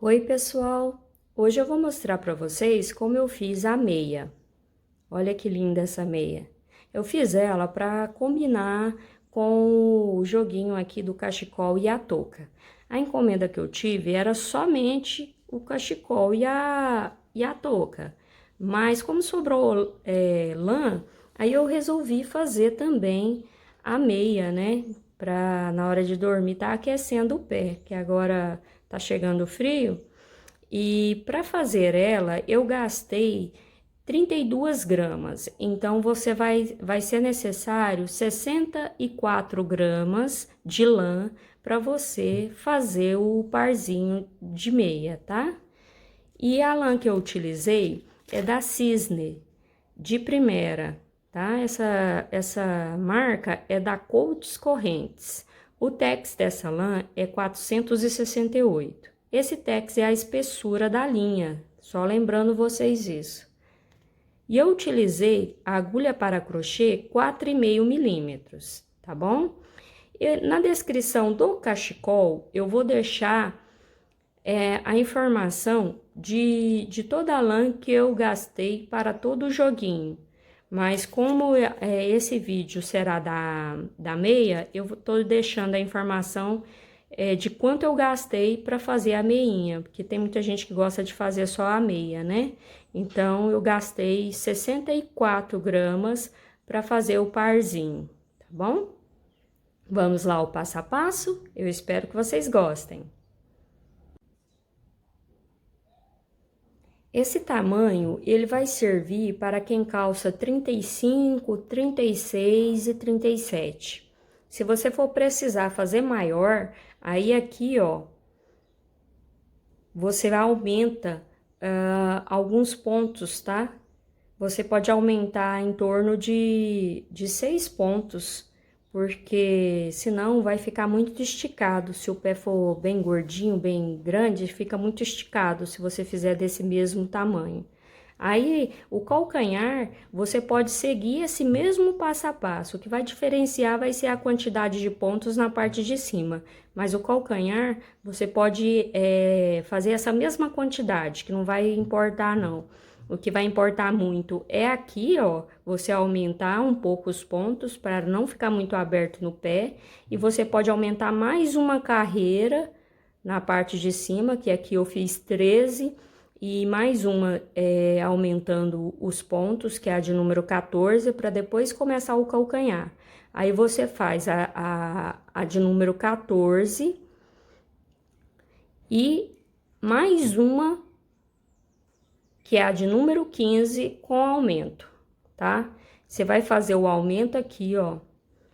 Oi, pessoal! Hoje eu vou mostrar para vocês como eu fiz a meia. Olha que linda essa meia. Eu fiz ela para combinar com o joguinho aqui do cachecol e a touca. A encomenda que eu tive era somente o cachecol e a touca. Mas como sobrou lã, aí eu resolvi fazer também a meia, né? Para na hora de dormir tá aquecendo o pé, que agora tá chegando frio. E para fazer ela, eu gastei 32 gramas. Então, vai ser necessário 64 gramas de lã para você fazer o parzinho de meia, tá? E a lã que eu utilizei é da Cisne, de primeira, tá? Essa marca é da Coats Correntes. O tex dessa lã é 468. Esse tex é a espessura da linha, só lembrando vocês isso. E eu utilizei a agulha para crochê 4,5 milímetros, tá bom? E na descrição do cachecol, eu vou deixar a informação de toda a lã que eu gastei para todo o joguinho. Mas como esse vídeo será da meia, eu estou deixando a informação de quanto eu gastei para fazer a meinha, porque tem muita gente que gosta de fazer só a meia, né? Então, eu gastei 64 gramas para fazer o parzinho, tá bom? Vamos lá o passo a passo? Eu espero que vocês gostem. Esse tamanho, ele vai servir para quem calça 35, 36 e 37. Se você for precisar fazer maior, aí aqui, ó, você aumenta alguns pontos, tá? Você pode aumentar em torno de 6 pontos, porque senão vai ficar muito esticado. Se o pé for bem gordinho, bem grande, fica muito esticado se você fizer desse mesmo tamanho. Aí, o calcanhar, você pode seguir esse mesmo passo a passo. O que vai diferenciar vai ser a quantidade de pontos na parte de cima. Mas o calcanhar, você pode fazer essa mesma quantidade, que não vai importar, não. O que vai importar muito é aqui, ó, você aumentar um pouco os pontos para não ficar muito aberto no pé. E você pode aumentar mais uma carreira na parte de cima, que aqui eu fiz 13, e mais uma aumentando os pontos, que é a de número 14, para depois começar o calcanhar. Aí você faz a de número 14 e mais uma, que é a de número 15 com aumento, tá? Você vai fazer o aumento aqui, ó.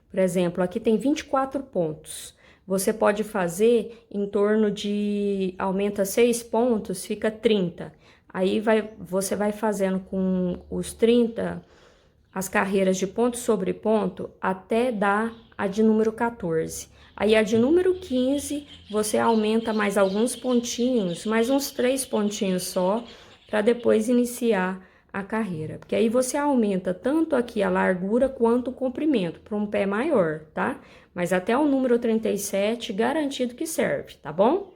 Por exemplo, aqui tem 24 pontos. Você pode fazer em torno de... aumenta 6 pontos, fica 30. Aí você vai fazendo com os 30 as carreiras de ponto sobre ponto até dar a de número 14. Aí a de número 15, você aumenta mais alguns pontinhos, mais uns 3 pontinhos só, para depois iniciar a carreira. Porque aí você aumenta tanto aqui a largura quanto o comprimento, para um pé maior, tá? Mas até o número 37, garantido que serve, tá bom?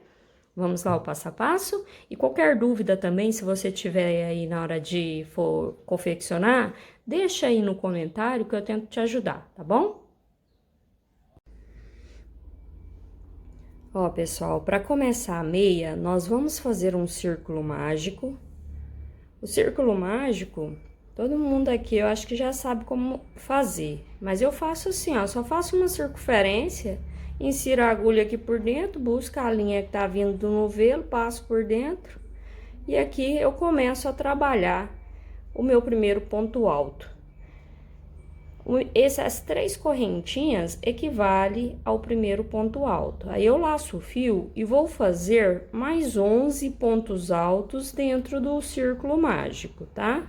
Vamos lá o passo a passo. E qualquer dúvida também, se você tiver aí na hora de for confeccionar, deixa aí no comentário que eu tento te ajudar, tá bom? Ó, pessoal, para começar a meia, nós vamos fazer um círculo mágico. O círculo mágico, todo mundo aqui eu acho que já sabe como fazer, mas eu faço assim, ó, só faço uma circunferência, insiro a agulha aqui por dentro, busco a linha que tá vindo do novelo, passo por dentro, e aqui eu começo a trabalhar o meu primeiro ponto alto. Essas 3 correntinhas equivale ao primeiro ponto alto. Aí eu laço o fio e vou fazer mais 11 pontos altos dentro do círculo mágico, tá?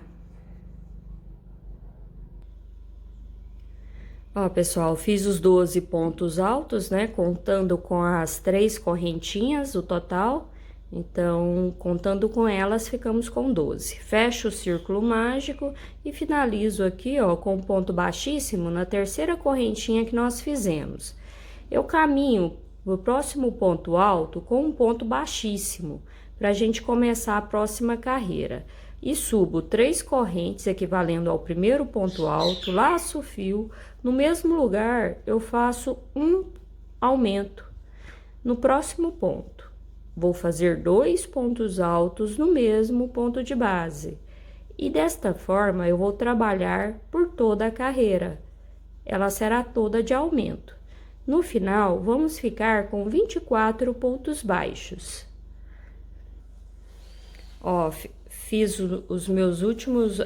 Ó, pessoal, fiz os 12 pontos altos, né? Contando com as 3 correntinhas, o total. Então, contando com elas, ficamos com 12. Fecho o círculo mágico e finalizo aqui, ó, com um ponto baixíssimo na terceira correntinha que nós fizemos. Eu caminho pro próximo ponto alto com um ponto baixíssimo, para a gente começar a próxima carreira. E subo 3 correntes, equivalendo ao primeiro ponto alto, laço o fio, no mesmo lugar eu faço um aumento. No próximo ponto, vou fazer 2 pontos altos no mesmo ponto de base. E desta forma, eu vou trabalhar por toda a carreira. Ela será toda de aumento. No final, vamos ficar com 24 pontos baixos. Ó, fiz os meus últimos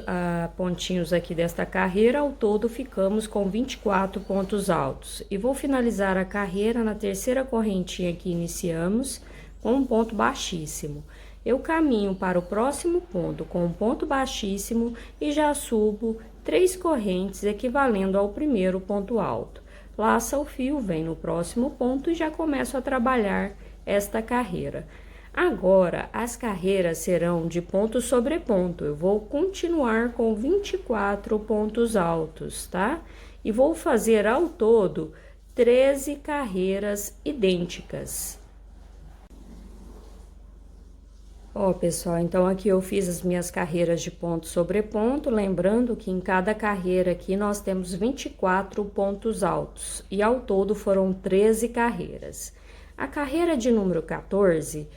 pontinhos aqui desta carreira, ao todo ficamos com 24 pontos altos. E vou finalizar a carreira na terceira correntinha que iniciamos, com um ponto baixíssimo. Eu caminho para o próximo ponto com um ponto baixíssimo e já subo 3 correntes, equivalendo ao primeiro ponto alto. Laça o fio, vem no próximo ponto e já começo a trabalhar esta carreira. Agora, as carreiras serão de ponto sobre ponto. Eu vou continuar com 24 pontos altos, tá? E vou fazer ao todo 13 carreiras idênticas. Ó, pessoal, então aqui eu fiz as minhas carreiras de ponto sobre ponto, lembrando que em cada carreira aqui nós temos 24 pontos altos, e ao todo foram 13 carreiras. A carreira de número 14,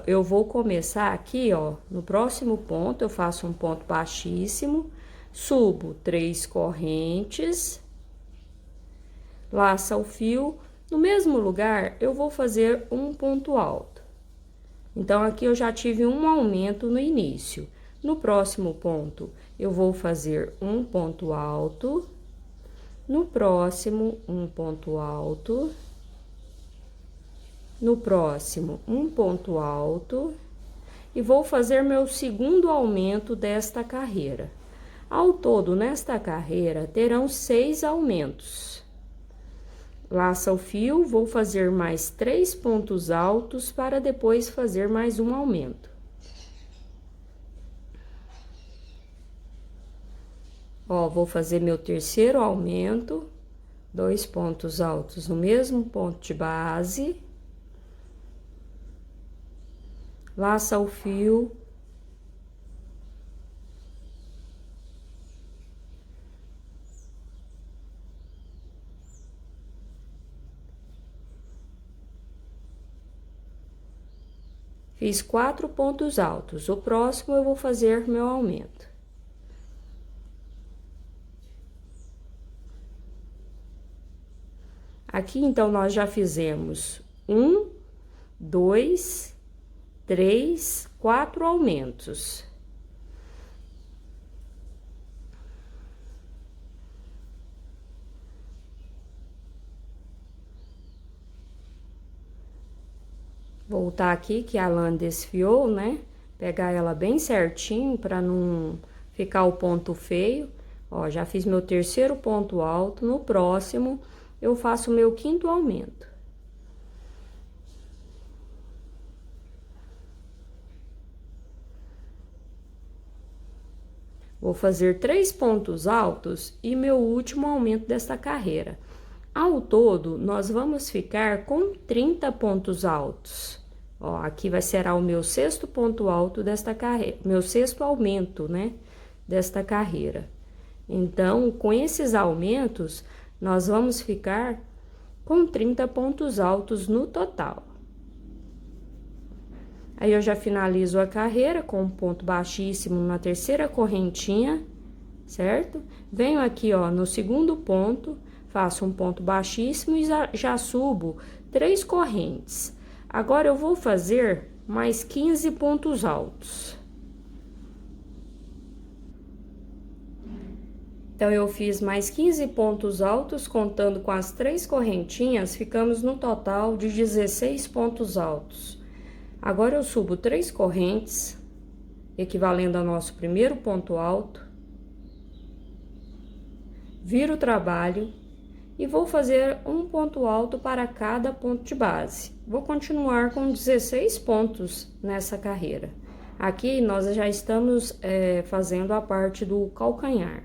eu vou começar aqui, ó, no próximo ponto, eu faço um ponto baixíssimo, subo 3 correntes, laça o fio, no mesmo lugar eu vou fazer um ponto alto. Então, aqui eu já tive um aumento no início. No próximo ponto, eu vou fazer um ponto alto. No próximo, um ponto alto. No próximo, um ponto alto. E vou fazer meu segundo aumento desta carreira. Ao todo, nesta carreira, terão 6 aumentos. Laça o fio, vou fazer mais 3 pontos altos para depois fazer mais um aumento. Ó, vou fazer meu terceiro aumento, 2 pontos altos no mesmo ponto de base. Laça o fio. Fiz 4 pontos altos. O próximo eu vou fazer meu aumento. Aqui, então, nós já fizemos 1, 2, 3, 4 aumentos. Voltar aqui, que a lã desfiou, né? Pegar ela bem certinho para não ficar o ponto feio. Ó, já fiz meu terceiro ponto alto. No próximo, eu faço o meu quinto aumento. Vou fazer 3 pontos altos e meu último aumento desta carreira. Ao todo, nós vamos ficar com 30 pontos altos. Ó, aqui será o meu sexto ponto alto desta carreira, meu sexto aumento, né, desta carreira. Então, com esses aumentos, nós vamos ficar com 30 pontos altos no total. Aí, eu já finalizo a carreira com um ponto baixíssimo na terceira correntinha, certo? Venho aqui, ó, no segundo ponto, faço um ponto baixíssimo e já subo 3 correntes. Agora, eu vou fazer mais 15 pontos altos. Então, eu fiz mais 15 pontos altos, contando com as 3 correntinhas, ficamos no total de 16 pontos altos. Agora, eu subo 3 correntes, equivalendo ao nosso primeiro ponto alto. Viro o trabalho e vou fazer um ponto alto para cada ponto de base. Vou continuar com 16 pontos nessa carreira. Aqui, nós já estamos fazendo a parte do calcanhar.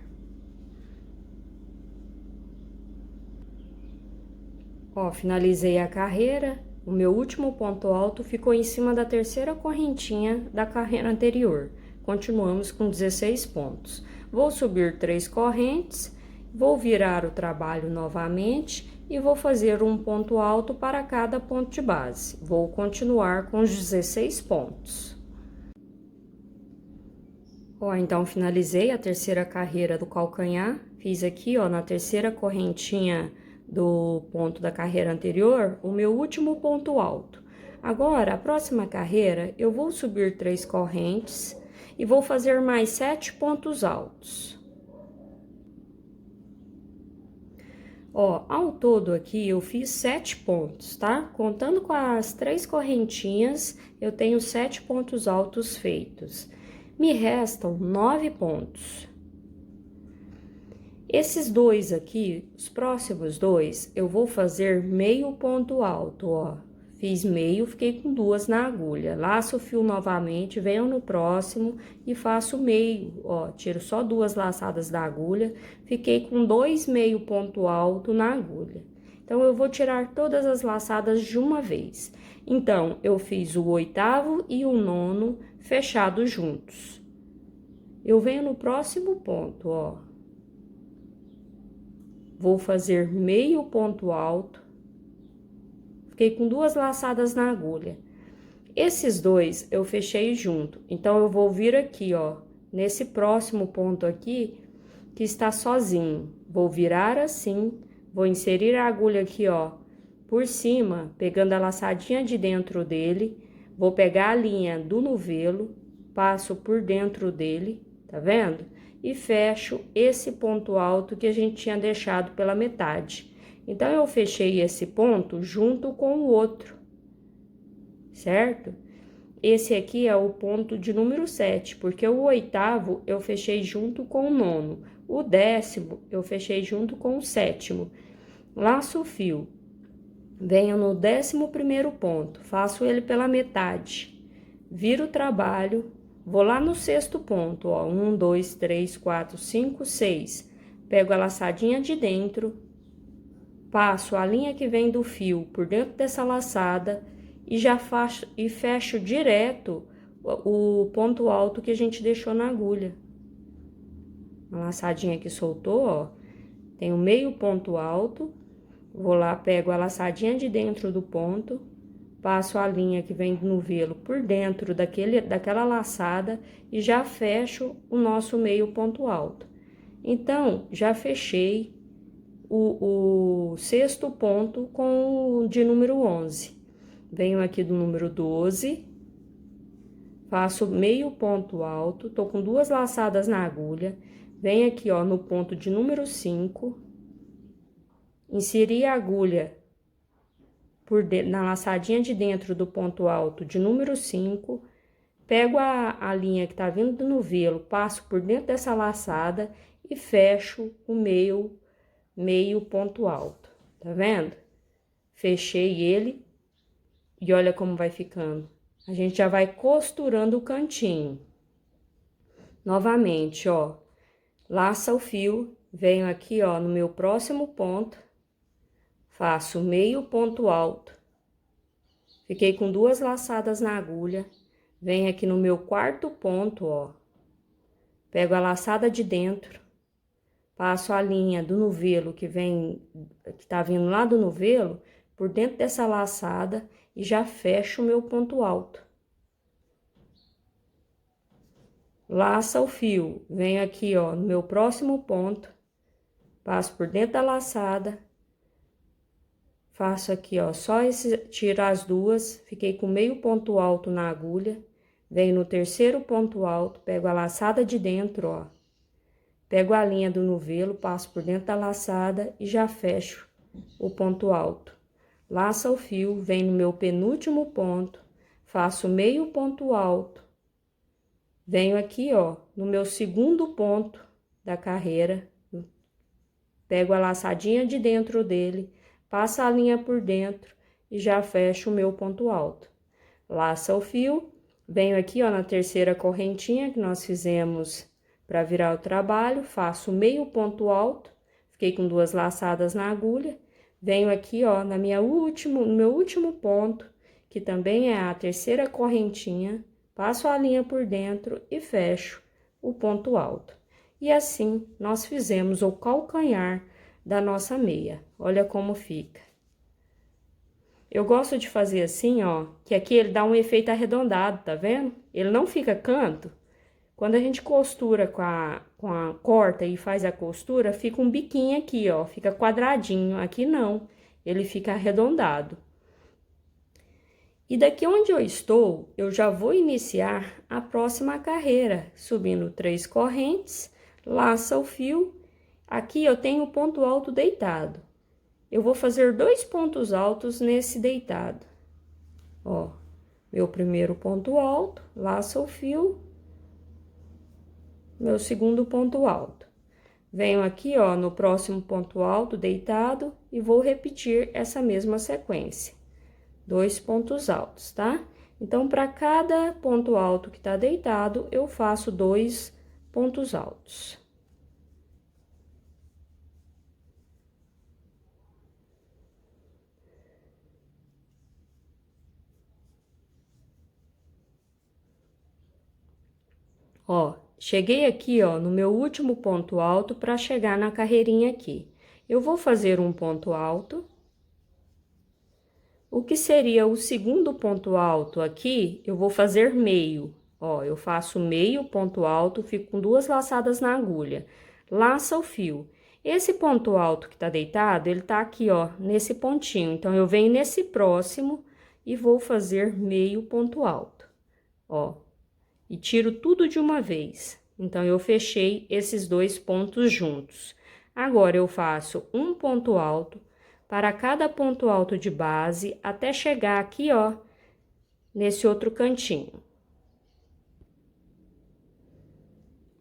Ó, finalizei a carreira, o meu último ponto alto ficou em cima da terceira correntinha da carreira anterior. Continuamos com 16 pontos. Vou subir 3 correntes, vou virar o trabalho novamente e vou fazer um ponto alto para cada ponto de base. Vou continuar com os 16 pontos. Ó, então, finalizei a terceira carreira do calcanhar, fiz aqui, ó, na terceira correntinha do ponto da carreira anterior, o meu último ponto alto. Agora, a próxima carreira, eu vou subir 3 correntes e vou fazer mais 7 pontos altos. Ó, ao todo aqui, eu fiz 7 pontos, tá? Contando com as 3 correntinhas, eu tenho 7 pontos altos feitos. Me restam 9 pontos. Esses dois aqui, os próximos dois, eu vou fazer meio ponto alto, ó. Fiz meio, fiquei com 2 na agulha. Laço o fio novamente, venho no próximo e faço meio, ó. Tiro só 2 laçadas da agulha, fiquei com 2 meio ponto alto na agulha. Então, eu vou tirar todas as laçadas de uma vez. Então, eu fiz o 8º e o 9º fechados juntos. Eu venho no próximo ponto, ó. Vou fazer meio ponto alto. Fiquei com 2 laçadas na agulha. Esses dois eu fechei junto. Então, eu vou vir aqui, ó, nesse próximo ponto aqui, que está sozinho. Vou virar assim, vou inserir a agulha aqui, ó, por cima, pegando a laçadinha de dentro dele. Vou pegar a linha do novelo, passo por dentro dele, tá vendo? E fecho esse ponto alto que a gente tinha deixado pela metade. Então, eu fechei esse ponto junto com o outro, certo? Esse aqui é o ponto de número 7, porque o 8º eu fechei junto com o 9º. O 10º eu fechei junto com o 7º. Laço o fio. Venho no 11º ponto, faço ele pela metade. Viro o trabalho, vou lá no 6º ponto, ó. 1, 2, 3, 4, 5, 6. Pego a laçadinha de dentro, passo a linha que vem do fio por dentro dessa laçada e já faço e fecho direto o ponto alto que a gente deixou na agulha. Uma laçadinha que soltou, ó, tem um meio ponto alto, vou lá, pego a laçadinha de dentro do ponto, passo a linha que vem do novelo por dentro daquela laçada e já fecho o nosso meio ponto alto. Então, já fechei o 6º ponto com o de número 11. Venho aqui do número 12, faço meio ponto alto, tô com 2 laçadas na agulha, venho aqui, ó, no ponto de número 5, inseri a agulha na laçadinha de dentro do ponto alto de número 5, pego a linha que tá vindo do novelo, passo por dentro dessa laçada e fecho o meio ponto alto, tá vendo? Fechei ele e olha como vai ficando. A gente já vai costurando o cantinho. Novamente, ó, laça o fio, venho aqui, ó, no meu próximo ponto, faço meio ponto alto. Fiquei com 2 laçadas na agulha, venho aqui no meu 4º ponto, ó, pego a laçada de dentro, passo a linha do novelo que tá vindo lá do novelo, por dentro dessa laçada e já fecho o meu ponto alto. Laça o fio, venho aqui, ó, no meu próximo ponto, passo por dentro da laçada, faço aqui, ó, tiro as 2, fiquei com meio ponto alto na agulha, venho no 3º ponto alto, pego a laçada de dentro, ó, pego a linha do novelo, passo por dentro da laçada e já fecho o ponto alto. Laça o fio, venho no meu penúltimo ponto, faço meio ponto alto, venho aqui, ó, no meu 2º ponto da carreira, pego a laçadinha de dentro dele, passo a linha por dentro e já fecho o meu ponto alto. Laça o fio, venho aqui, ó, na terceira correntinha que nós fizemos para virar o trabalho, faço meio ponto alto, fiquei com 2 laçadas na agulha, Venho aqui, ó, no meu último ponto, que também é a terceira correntinha, passo a linha por dentro e fecho o ponto alto. E assim, nós fizemos o calcanhar da nossa meia. Olha como fica. Eu gosto de fazer assim, ó, que aqui ele dá um efeito arredondado, tá vendo? Ele não fica canto. Quando a gente costura com a corta e faz a costura, fica um biquinho aqui, ó, fica quadradinho. Aqui não, ele fica arredondado. E daqui onde eu estou, eu já vou iniciar a próxima carreira, subindo 3 correntes, laça o fio. Aqui eu tenho o ponto alto deitado. Eu vou fazer 2 pontos altos nesse deitado. Ó, meu primeiro ponto alto, laça o fio, meu segundo ponto alto. Venho aqui, ó, no próximo ponto alto deitado e vou repetir essa mesma sequência. 2 pontos altos, tá? Então, para cada ponto alto que tá deitado, eu faço 2 pontos altos. Ó, cheguei aqui, ó, no meu último ponto alto para chegar na carreirinha aqui. Eu vou fazer um ponto alto. O que seria o segundo ponto alto aqui, eu vou fazer meio. Ó, eu faço meio ponto alto, fico com 2 laçadas na agulha. Laça o fio. Esse ponto alto que tá deitado, ele tá aqui, ó, nesse pontinho. Então, eu venho nesse próximo e vou fazer meio ponto alto. Ó, e tiro tudo de uma vez. Então, eu fechei esses 2 pontos juntos. Agora, eu faço um ponto alto para cada ponto alto de base, até chegar aqui, ó, nesse outro cantinho.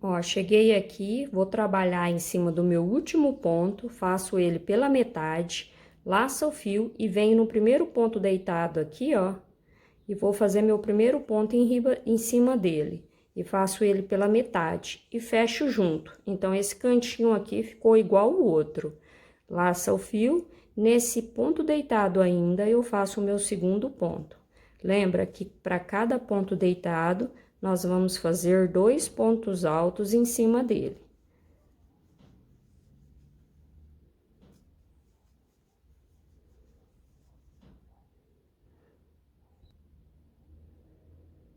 Ó, cheguei aqui, vou trabalhar em cima do meu último ponto, faço ele pela metade, laço o fio e venho no primeiro ponto deitado aqui, ó, e vou fazer meu primeiro ponto em cima dele. E faço ele pela metade e fecho junto. Então, esse cantinho aqui ficou igual o outro. Laça o fio, nesse ponto deitado ainda, eu faço o meu segundo ponto. Lembra que para cada ponto deitado, nós vamos fazer 2 pontos altos em cima dele.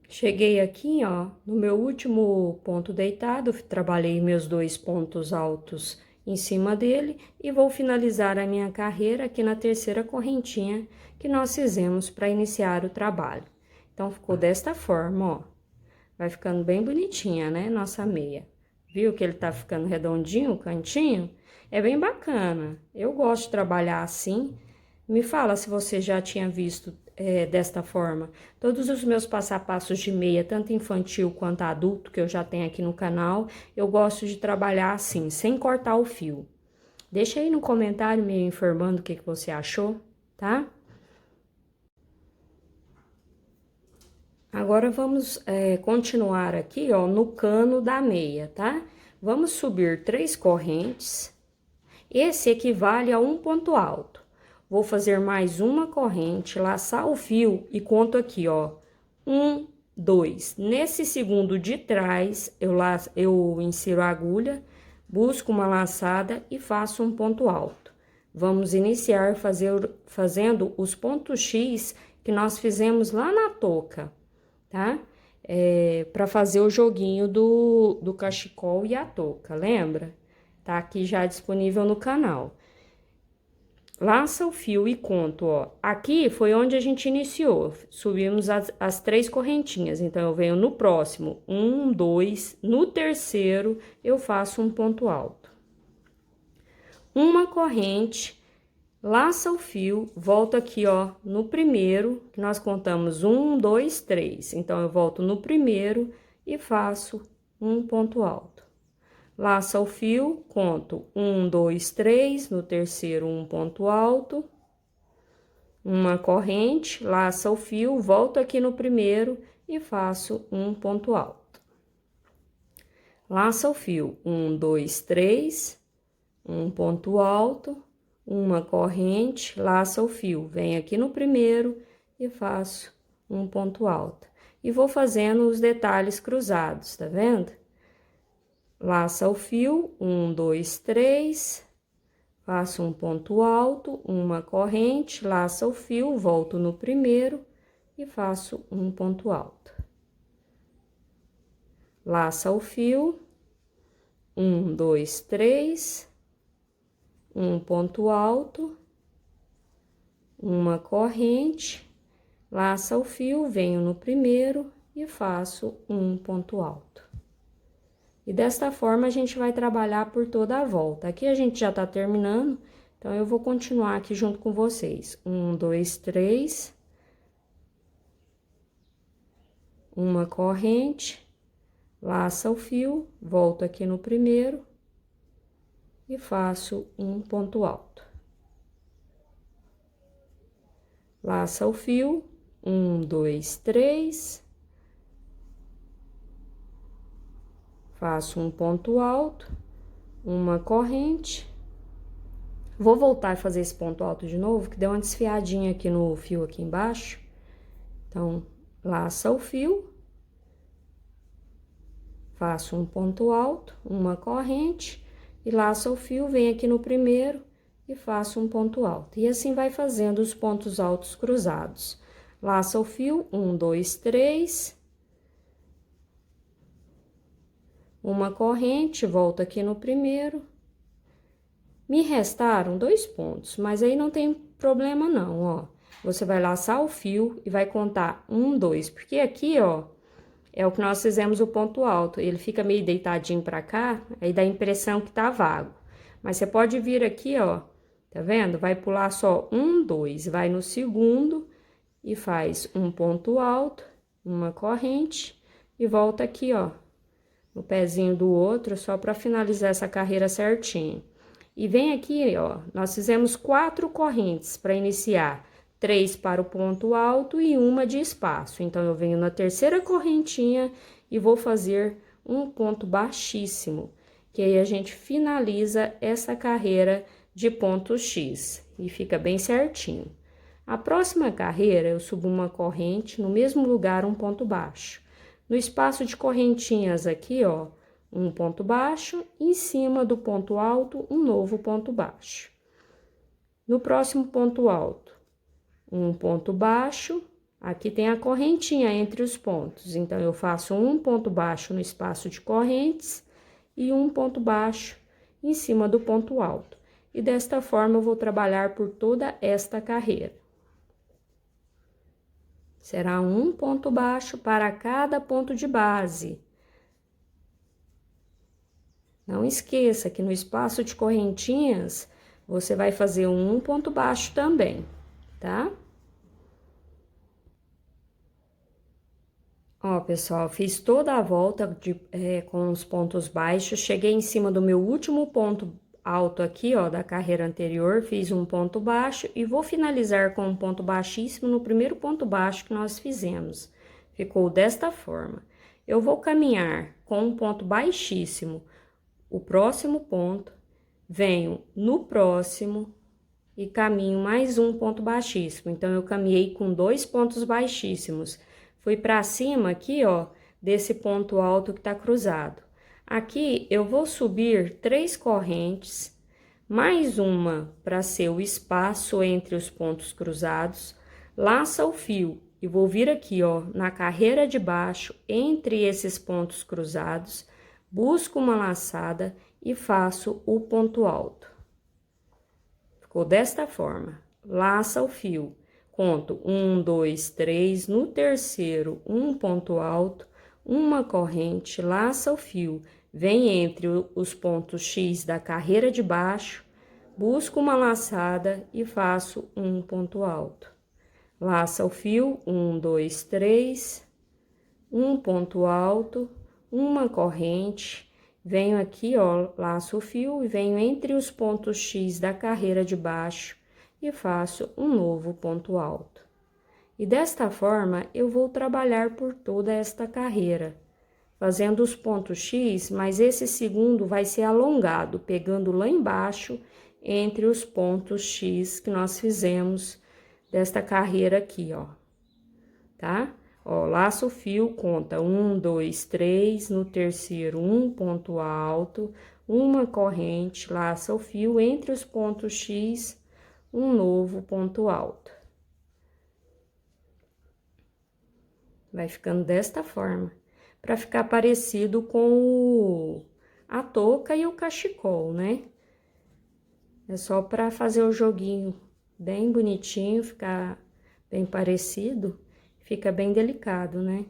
Cheguei aqui, ó, no meu último ponto deitado, trabalhei meus 2 pontos altos em cima dele e vou finalizar a minha carreira aqui na terceira correntinha que nós fizemos para iniciar o trabalho. Então, ficou desta forma, ó. Vai ficando bem bonitinha, né, nossa meia. Viu que ele tá ficando redondinho, o cantinho? É bem bacana. Eu gosto de trabalhar assim. Me fala se você já tinha visto desta forma. Todos os meus passo a passos de meia, tanto infantil quanto adulto, que eu já tenho aqui no canal, eu gosto de trabalhar assim, sem cortar o fio. Deixa aí no comentário me informando o que você achou, tá? Agora, vamos continuar aqui, ó, no cano da meia, tá? Vamos subir 3 correntes. Esse equivale a um ponto alto. Vou fazer mais uma corrente, laçar o fio e conto aqui, ó, 1, 2. Nesse segundo de trás, eu insiro a agulha, busco uma laçada e faço um ponto alto. Vamos iniciar fazendo os pontos X que nós fizemos lá na touca, tá? Para fazer o joguinho do cachecol e a touca, lembra? Tá aqui já disponível no canal. Laça o fio e conto, ó. Aqui foi onde a gente iniciou. Subimos as 3 correntinhas. Então, eu venho no próximo, 1, 2. No terceiro, eu faço um ponto alto. Uma corrente, laça o fio, volto aqui, ó, no primeiro, que nós contamos 1, 2, 3. Então, eu volto no primeiro e faço um ponto alto. Laça o fio, conto 1, 2, 3, no terceiro um ponto alto, uma corrente, laça o fio, volto aqui no primeiro e faço um ponto alto. Laça o fio, 1, 2, 3, um ponto alto, uma corrente, laça o fio. Venho aqui no primeiro e faço um ponto alto. E vou fazendo os detalhes cruzados, tá vendo? Laça o fio, 1, 2, 3, faço um ponto alto, uma corrente, laça o fio, volto no primeiro e faço um ponto alto. Laça o fio, 1, 2, 3, um ponto alto, uma corrente, laça o fio, venho no primeiro e faço um ponto alto. E desta forma, a gente vai trabalhar por toda a volta. Aqui a gente já tá terminando, então eu vou continuar aqui junto com vocês. 1, 2, 3. Uma corrente, laça o fio, volto aqui no primeiro e faço um ponto alto. Laça o fio, 1, 2, 3. Faço um ponto alto, uma corrente. Vou voltar a fazer esse ponto alto de novo, que deu uma desfiadinha aqui no fio aqui embaixo. Então, laça o fio. Faço um ponto alto, uma corrente. E laça o fio, venho aqui no primeiro e faço um ponto alto. E assim vai fazendo os pontos altos cruzados. Laça o fio, 1, 2, 3. Uma corrente, volto aqui no primeiro. Me restaram 2 pontos, mas aí não tem problema não, ó. Você vai laçar o fio e vai contar 1, 2, porque aqui, ó, é o que nós fizemos o ponto alto. Ele fica meio deitadinho pra cá, aí dá a impressão que tá vago. Mas você pode vir aqui, ó, tá vendo? Vai pular só 1, 2, vai no segundo e faz um ponto alto, uma corrente e volta aqui, ó, no pezinho do outro, só para finalizar essa carreira certinho. E vem aqui, ó, nós fizemos 4 correntes para iniciar, 3 para o ponto alto e uma de espaço. Então, eu venho na terceira correntinha e vou fazer um ponto baixíssimo, que aí a gente finaliza essa carreira de ponto X e fica bem certinho. A próxima carreira, eu subo uma corrente, no mesmo lugar um ponto baixo. No espaço de correntinhas aqui, ó, um ponto baixo, em cima do ponto alto, um novo ponto baixo. No próximo ponto alto, um ponto baixo, aqui tem a correntinha entre os pontos, então, eu faço um ponto baixo no espaço de correntes e um ponto baixo em cima do ponto alto. E desta forma, eu vou trabalhar por toda esta carreira. Será um ponto baixo para cada ponto de base. Não esqueça que no espaço de correntinhas, você vai fazer um ponto baixo também, tá? Ó, pessoal, fiz toda a volta com os pontos baixos, cheguei em cima do meu último ponto alto aqui, ó, da carreira anterior, fiz um ponto baixo e vou finalizar com um ponto baixíssimo no primeiro ponto baixo que nós fizemos. Ficou desta forma. Eu vou caminhar com um ponto baixíssimo, o próximo ponto, venho no próximo e caminho mais um ponto baixíssimo. Então, eu caminhei com 2 pontos baixíssimos. Fui pra cima aqui, ó, desse ponto alto que tá cruzado. Aqui, eu vou subir 3 correntes, mais uma para ser o espaço entre os pontos cruzados, laça o fio e vou vir aqui, ó, na carreira de baixo, entre esses pontos cruzados, busco uma laçada e faço o ponto alto. Ficou desta forma. Laça o fio, conto 1, 2, 3, no terceiro, um ponto alto, uma corrente, laça o fio, vem entre os pontos X da carreira de baixo, busco uma laçada e faço um ponto alto. Laça o fio, 1, 2, 3, um ponto alto, uma corrente, venho aqui, ó, laço o fio e venho entre os pontos X da carreira de baixo e faço um novo ponto alto. E desta forma, eu vou trabalhar por toda esta carreira, fazendo os pontos X, mas esse segundo vai ser alongado, pegando lá embaixo entre os pontos X que nós fizemos desta carreira aqui, ó, tá? Ó, laço o fio, conta 1, 2, 3, no terceiro um ponto alto, uma corrente, laça o fio entre os pontos X, um novo ponto alto. Vai ficando desta forma, para ficar parecido com a touca e o cachecol, né? É só para fazer o joguinho bem bonitinho, ficar bem parecido, fica bem delicado, né?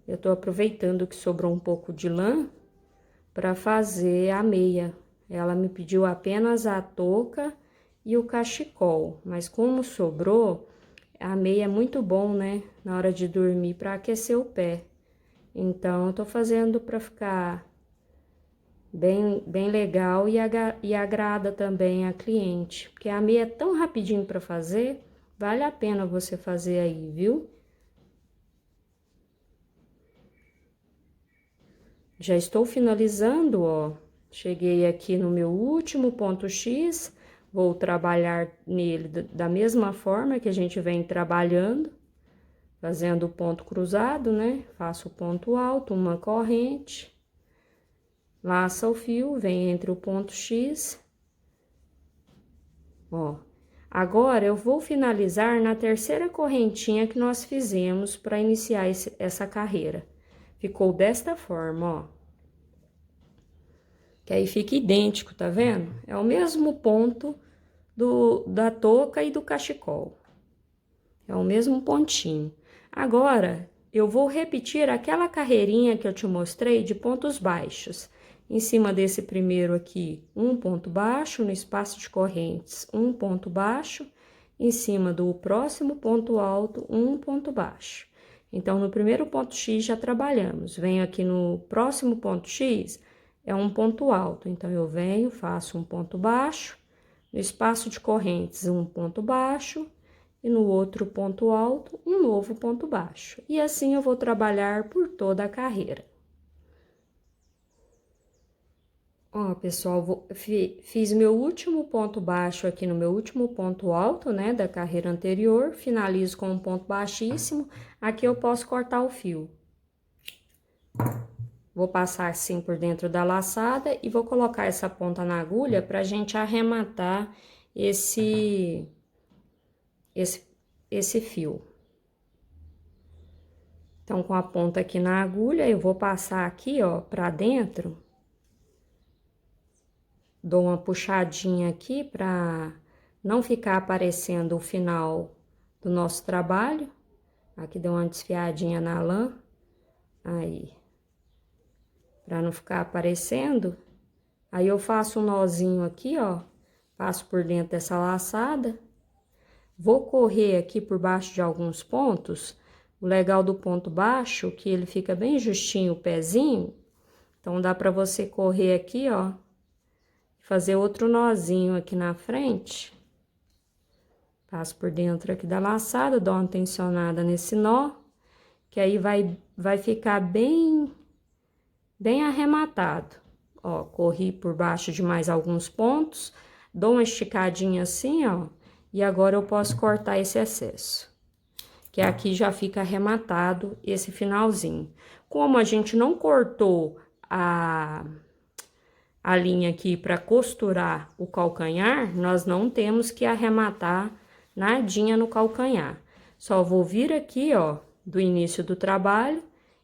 Eu tô aproveitando que sobrou um pouco de lã para fazer a meia. Ela me pediu apenas a touca e o cachecol, mas como sobrou, a meia é muito bom, né? Na hora de dormir para aquecer o pé. Então, eu tô fazendo para ficar bem legal e agrada também a cliente. Porque a meia é tão rapidinho para fazer, vale a pena você fazer aí, viu? Já estou finalizando, ó. Cheguei aqui no meu último ponto X, vou trabalhar nele da mesma forma que a gente vem trabalhando, fazendo o ponto cruzado, né? Faço o ponto alto, uma corrente, laça o fio, vem entre o ponto X, ó. Agora, eu vou finalizar na terceira correntinha que nós fizemos para iniciar essa carreira. Ficou desta forma, ó. Que aí fica idêntico, tá vendo? É o mesmo ponto da touca e do cachecol. É o mesmo pontinho. Agora, eu vou repetir aquela carreirinha que eu te mostrei de pontos baixos. Em cima desse primeiro aqui, um ponto baixo, no espaço de correntes, um ponto baixo. Em cima do próximo ponto alto, um ponto baixo. Então, no primeiro ponto X já trabalhamos. Venho aqui no próximo ponto X, é um ponto alto. Então, eu venho, faço um ponto baixo. No espaço de correntes, um ponto baixo. E no outro ponto alto, um novo ponto baixo. E assim eu vou trabalhar por toda a carreira. Ó, pessoal, fiz meu último ponto baixo aqui no meu último ponto alto, né, da carreira anterior. Finalizo com um ponto baixíssimo. Aqui eu posso cortar o fio. Vou passar assim por dentro da laçada e vou colocar essa ponta na agulha pra gente arrematar esse fio. Então, com a ponta aqui na agulha, eu vou passar aqui, ó, pra dentro. Dou uma puxadinha aqui pra não ficar aparecendo o final do nosso trabalho. Aqui dou uma desfiadinha na lã. Aí. Pra não ficar aparecendo. Aí, eu faço um nozinho aqui, ó. Passo por dentro dessa laçada. Vou correr aqui por baixo de alguns pontos. O legal do ponto baixo, que ele fica bem justinho o pezinho. Então, dá pra você correr aqui, ó. Fazer outro nozinho aqui na frente. Passo por dentro aqui da laçada, dou uma tensionada nesse nó. Que aí vai ficar bem arrematado. Ó, corri por baixo de mais alguns pontos. Dou uma esticadinha assim, ó. E agora eu posso cortar esse excesso. Que aqui já fica arrematado esse finalzinho. Como a gente não cortou a linha aqui para costurar o calcanhar, nós não temos que arrematar nadinha no calcanhar. Só vou vir aqui, ó, do início do trabalho,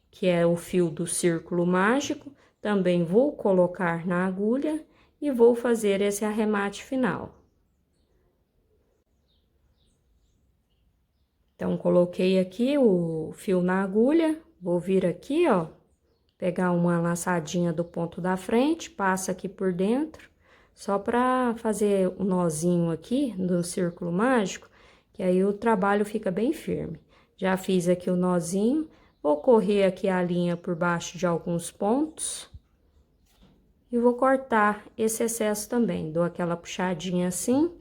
que é o fio do círculo mágico, também vou colocar na agulha e vou fazer esse arremate final. Então, coloquei aqui o fio na agulha, vou vir aqui, ó, pegar uma laçadinha do ponto da frente, passa aqui por dentro, só pra fazer um nozinho aqui no círculo mágico, que aí o trabalho fica bem firme. Já fiz aqui o nozinho, vou correr aqui a linha por baixo de alguns pontos e vou cortar esse excesso também. Dou aquela puxadinha assim.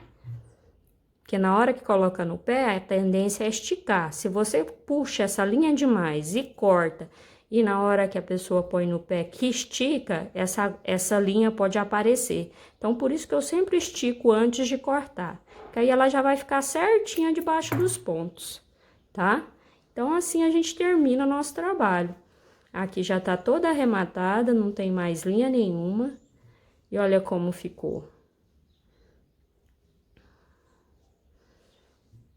Porque na hora que coloca no pé, a tendência é esticar. Se você puxa essa linha demais e corta e na hora que a pessoa põe no pé que estica, essa linha pode aparecer. Então, por isso que eu sempre estico antes de cortar, que aí ela já vai ficar certinha debaixo dos pontos, tá? Então, assim a gente termina o nosso trabalho. Aqui já tá toda arrematada, não tem mais linha nenhuma. E olha como ficou.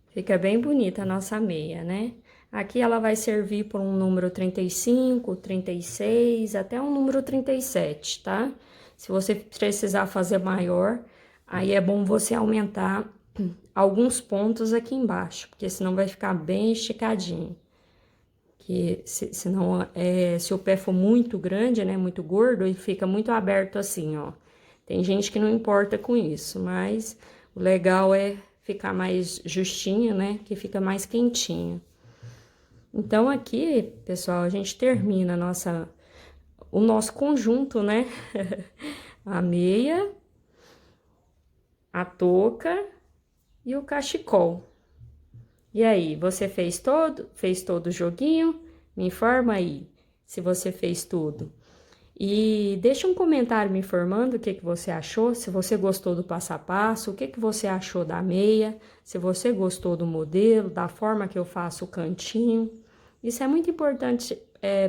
Fica bem bonita a nossa meia, né? Aqui ela vai servir por um número 35, 36, até um número 37, tá? Se você precisar fazer maior, aí é bom você aumentar alguns pontos aqui embaixo, porque senão vai ficar bem esticadinho. Que senão, se o pé for muito grande, né, muito gordo, ele fica muito aberto assim, ó. Tem gente que não importa com isso, mas o legal é ficar mais justinho, né, que fica mais quentinho. Então, aqui, pessoal, a gente termina o nosso conjunto, né? A meia, a touca e o cachecol. E aí, você fez todo o joguinho? Me informa aí se você fez tudo. E deixa um comentário me informando o que você achou, se você gostou do passo a passo, o que você achou da meia, se você gostou do modelo, da forma que eu faço o cantinho. Isso é muito importante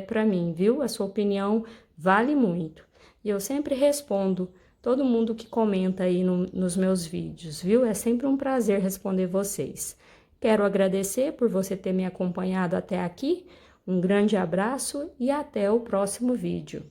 para mim, viu? A sua opinião vale muito. E eu sempre respondo todo mundo que comenta aí nos meus vídeos, viu? É sempre um prazer responder vocês. Quero agradecer por você ter me acompanhado até aqui. Um grande abraço e até o próximo vídeo.